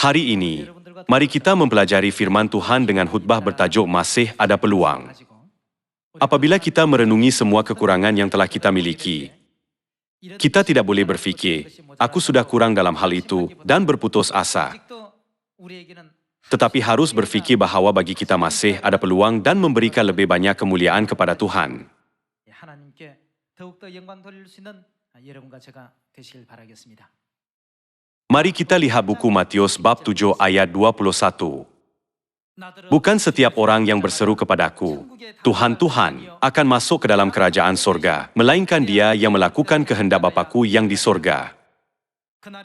Hari ini, mari kita mempelajari firman Tuhan dengan khutbah bertajuk Masih Ada Peluang. Apabila kita merenungi semua kekurangan yang telah kita miliki, kita tidak boleh berfikir, aku sudah kurang dalam hal itu, dan berputus asa. Tetapi harus berfikir bahwa bagi kita masih ada peluang dan memberikan lebih banyak kemuliaan kepada Tuhan. Mari kita lihat buku Matius bab 7 ayat 21. Bukan setiap orang yang berseru kepadaku, Tuhan, Tuhan, akan masuk ke dalam kerajaan sorga, melainkan dia yang melakukan kehendak Bapa-Ku yang di sorga.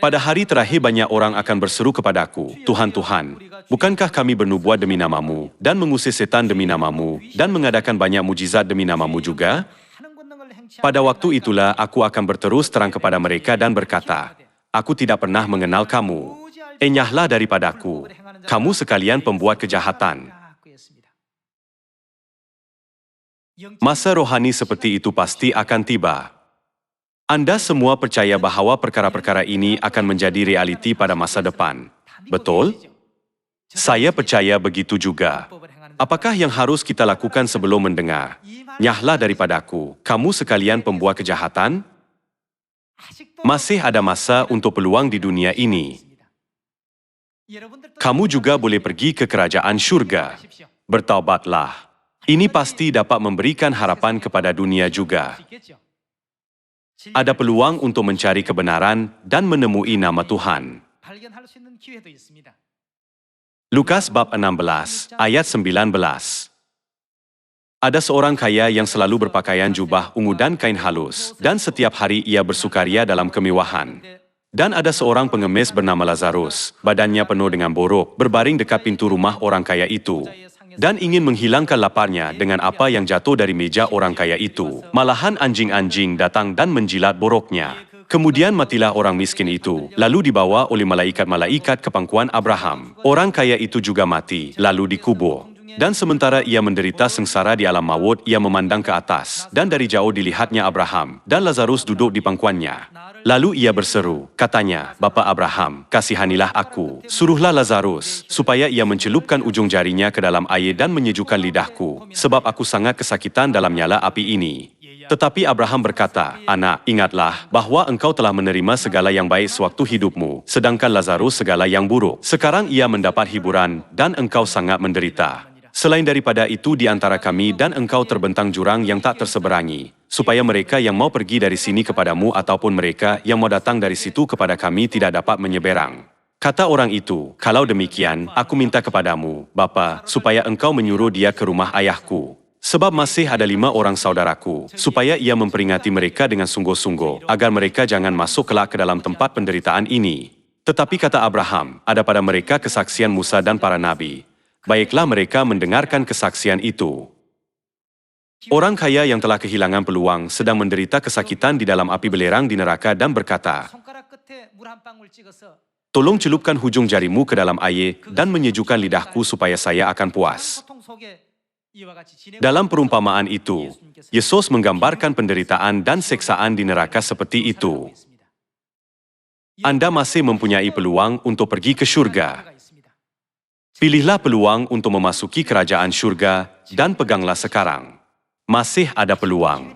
Pada hari terakhir banyak orang akan berseru kepadaku, Tuhan, Tuhan, bukankah kami bernubuat demi namamu, dan mengusir setan demi namamu, dan mengadakan banyak mujizat demi namamu juga? Pada waktu itulah aku akan berterus terang kepada mereka dan berkata, aku tidak pernah mengenal kamu. Enyahlah daripadaku, kamu sekalian pembuat kejahatan. Masa rohani seperti itu pasti akan tiba. Anda semua percaya bahwa perkara-perkara ini akan menjadi realiti pada masa depan. Betul? Saya percaya begitu juga. Apakah yang harus kita lakukan sebelum mendengar? Nyahlah daripadaku, kamu sekalian pembuat kejahatan? Masih ada masa untuk peluang di dunia ini. Kamu juga boleh pergi ke kerajaan syurga. Bertaubatlah. Ini pasti dapat memberikan harapan kepada dunia juga. Ada peluang untuk mencari kebenaran dan menemui nama Tuhan. Lukas bab 16, ayat 19. Ada seorang kaya yang selalu berpakaian jubah ungu dan kain halus, dan setiap hari ia bersukaria dalam kemewahan. Dan ada seorang pengemis bernama Lazarus, badannya penuh dengan borok, berbaring dekat pintu rumah orang kaya itu, dan ingin menghilangkan laparnya dengan apa yang jatuh dari meja orang kaya itu. Malahan anjing-anjing datang dan menjilat boroknya. Kemudian matilah orang miskin itu, lalu dibawa oleh malaikat-malaikat ke pangkuan Abraham. Orang kaya itu juga mati, lalu dikubur. Dan sementara ia menderita sengsara di alam maut, ia memandang ke atas, dan dari jauh dilihatnya Abraham, dan Lazarus duduk di pangkuannya. Lalu ia berseru, katanya, Bapa Abraham, kasihanilah aku, suruhlah Lazarus, supaya ia mencelupkan ujung jarinya ke dalam air dan menyejukkan lidahku, sebab aku sangat kesakitan dalam nyala api ini. Tetapi Abraham berkata, Anak, ingatlah bahwa engkau telah menerima segala yang baik sewaktu hidupmu, sedangkan Lazarus segala yang buruk. Sekarang ia mendapat hiburan, dan engkau sangat menderita. Selain daripada itu di antara kami dan engkau terbentang jurang yang tak terseberangi, supaya mereka yang mau pergi dari sini kepadamu ataupun mereka yang mau datang dari situ kepada kami tidak dapat menyeberang. Kata orang itu, kalau demikian, aku minta kepadamu, Bapa, supaya engkau menyuruh dia ke rumah ayahku. Sebab masih ada 5 orang saudaraku, supaya ia memperingati mereka dengan sungguh-sungguh, agar mereka jangan masuk kelak ke dalam tempat penderitaan ini. Tetapi kata Abraham, ada pada mereka kesaksian Musa dan para nabi. Baiklah mereka mendengarkan kesaksian itu. Orang kaya yang telah kehilangan peluang sedang menderita kesakitan di dalam api belerang di neraka dan berkata, tolong celupkan hujung jarimu ke dalam air dan menyejukkan lidahku supaya saya akan puas. Dalam perumpamaan itu, Yesus menggambarkan penderitaan dan seksaan di neraka seperti itu. Anda masih mempunyai peluang untuk pergi ke syurga. Pilihlah peluang untuk memasuki kerajaan syurga dan peganglah sekarang. Masih ada peluang.